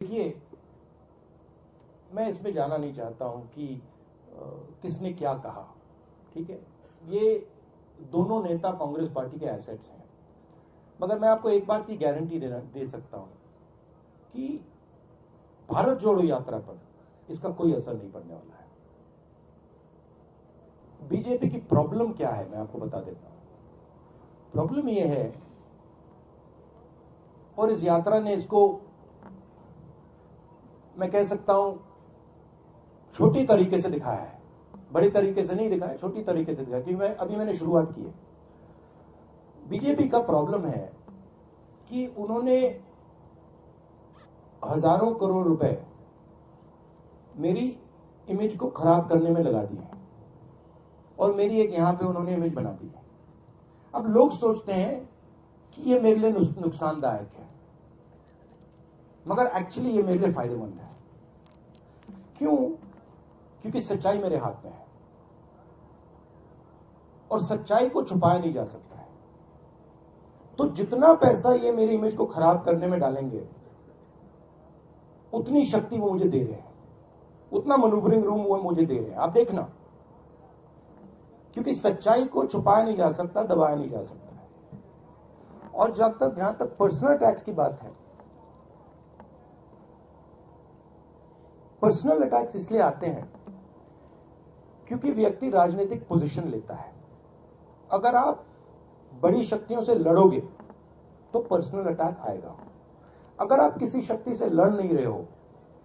देखिए, मैं इसमें जाना नहीं चाहता हूं कि किसने क्या कहा। ठीक है, ये दोनों नेता कांग्रेस पार्टी के एसेट्स हैं, मगर मैं आपको एक बात की गारंटी दे सकता हूं कि भारत जोड़ो यात्रा पर इसका कोई असर नहीं पड़ने वाला है। बीजेपी की प्रॉब्लम क्या है मैं आपको बता देता हूं। प्रॉब्लम यह है, और इस यात्रा ने इसको मैं कह सकता हूं छोटी तरीके से दिखाया है, बड़ी तरीके से नहीं दिखाया, छोटी तरीके से दिखाया, क्योंकि मैंने शुरुआत की है। बीजेपी का प्रॉब्लम है कि उन्होंने हजारों करोड़ रुपए मेरी इमेज को खराब करने में लगा दिए और मेरी एक यहां पे उन्होंने इमेज बना दी है। अब लोग सोचते हैं कि ये मेरे लिए नुकसानदायक है, मगर एक्चुअली ये मेरे लिए फायदेमंद है। क्यों? क्योंकि सच्चाई मेरे हाथ में है और सच्चाई को छुपाया नहीं जा सकता है। तो जितना पैसा ये मेरी इमेज को खराब करने में डालेंगे, उतनी शक्ति वो मुझे दे रहे हैं, उतना मैन्यूवरिंग रूम वो मुझे दे रहे हैं। आप देखना, क्योंकि सच्चाई को छुपाया नहीं जा सकता, दबाया नहीं जा सकता है। और जहां तक पर्सनल अटैक्स की बात है, पर्सनल अटैक्स इसलिए आते हैं क्योंकि व्यक्ति राजनीतिक पोजीशन लेता है। अगर आप बड़ी शक्तियों से लड़ोगे तो पर्सनल अटैक आएगा। अगर आप किसी शक्ति से लड़ नहीं रहे हो,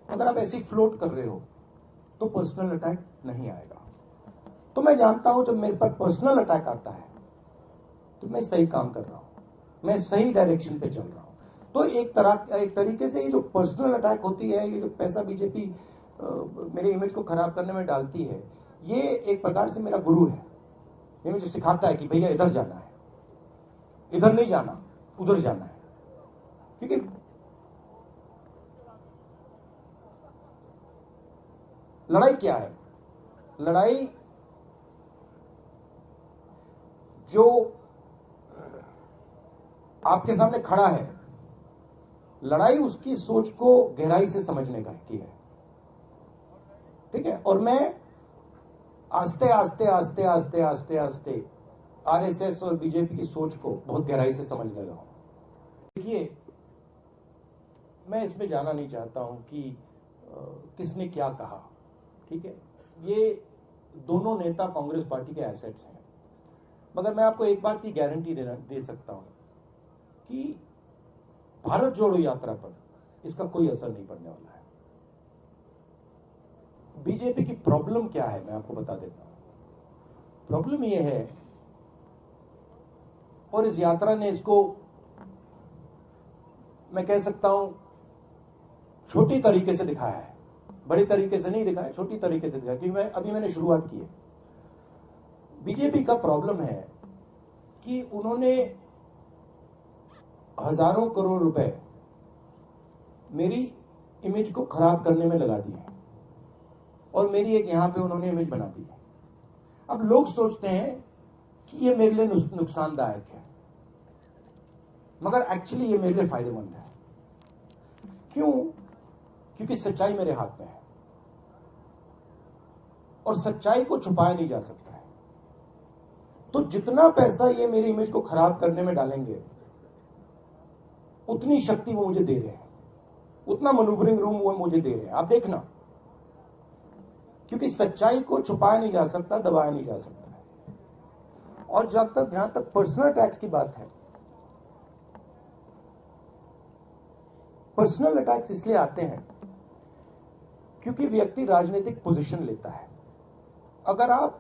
अगर आप ऐसी फ्लोट कर रहे हो, तो पर्सनल अटैक नहीं आएगा। तो मैं जानता हूं जब मेरे पर पर्सनल अटैक आता है तो मैं सही काम कर रहा हूं, मैं सही डायरेक्शन पे चल रहा हूं। तो एक तरीके से ये जो पर्सनल अटैक होती है, ये जो पैसा बीजेपी मेरे इमेज को खराब करने में डालती है, ये एक प्रकार से मेरा गुरु है। ये मुझे सिखाता है कि भैया इधर जाना है, इधर नहीं जाना, उधर जाना है। क्योंकि लड़ाई क्या है? लड़ाई जो आपके सामने खड़ा है, लड़ाई उसकी सोच को गहराई से समझने का की है। ठीक है, और मैं आस्ते आस्ते आस्ते आस्ते आस्ते आस्ते आरएसएस और बीजेपी की सोच को बहुत गहराई से समझने लगा हूं। देखिए, मैं इसमें जाना नहीं चाहता हूं कि किसने क्या कहा। ठीक है, ये दोनों नेता कांग्रेस पार्टी के एसेट्स हैं, मगर मैं आपको एक बात की गारंटी दे सकता हूं कि भारत जोड़ो यात्रा पर इसका कोई असर नहीं पड़ने वाला है। बीजेपी की प्रॉब्लम क्या है मैं आपको बता देता हूं। प्रॉब्लम यह है, और इस यात्रा ने इसको मैं कह सकता हूं छोटी तरीके से दिखाया है, बड़ी तरीके से नहीं दिखाया, छोटी तरीके से दिखाया, क्योंकि मैंने शुरुआत की है। बीजेपी का प्रॉब्लम है कि उन्होंने हजारों करोड़ रुपए मेरी इमेज को खराब करने में लगा दिए और मेरी एक यहां पे उन्होंने इमेज बना दी है। अब लोग सोचते हैं कि ये मेरे लिए नुकसानदायक है, मगर एक्चुअली ये मेरे लिए फायदेमंद है। क्यों? क्योंकि सच्चाई मेरे हाथ में है और सच्चाई को छुपाया नहीं जा सकता है। तो जितना पैसा ये मेरी इमेज को खराब करने में डालेंगे, उतनी शक्ति वो मुझे दे रहे हैं, उतना मैन्यूवरिंग रूम वो मुझे दे रहे हैं। आप देखना, क्योंकि सच्चाई को छुपाया नहीं जा सकता, दबाया नहीं जा सकता है। और जहां तक पर्सनल अटैक्स की बात है, पर्सनल अटैक्स इसलिए आते हैं क्योंकि व्यक्ति राजनीतिक पोजीशन लेता है। अगर आप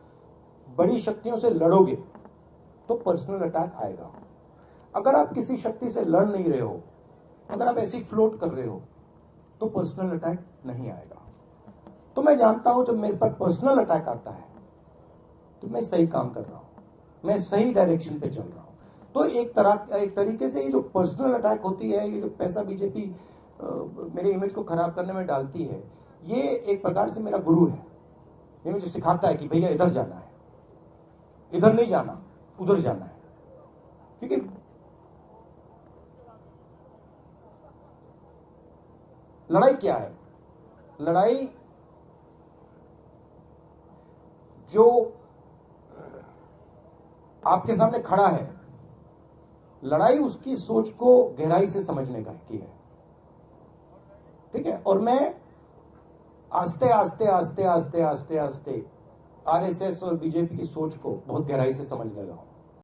बड़ी शक्तियों से लड़ोगे तो पर्सनल अटैक आएगा। अगर आप किसी शक्ति से लड़ नहीं रहे हो, अगर आप ऐसी फ्लोट कर रहे हो, तो पर्सनल अटैक नहीं आएगा। तो मैं जानता हूं जब मेरे पर पर्सनल अटैक आता है तो मैं सही काम कर रहा हूं, मैं सही डायरेक्शन पे चल रहा हूं। तो एक तरीके से ये जो पर्सनल अटैक होती है, ये जो पैसा बीजेपी मेरे इमेज को खराब करने में डालती है, ये एक प्रकार से मेरा गुरु है। ये मुझे सिखाता है कि भैया इधर जाना है, इधर नहीं जाना, उधर जाना है। क्योंकि लड़ाई क्या है? लड़ाई जो आपके सामने खड़ा है, लड़ाई उसकी सोच को गहराई से समझने का की है, ठीक है। और मैं आस्ते आस्ते आस्ते आस्ते आस्ते आस्ते आरएसएस और बीजेपी की सोच को बहुत गहराई से समझने लगा हूं।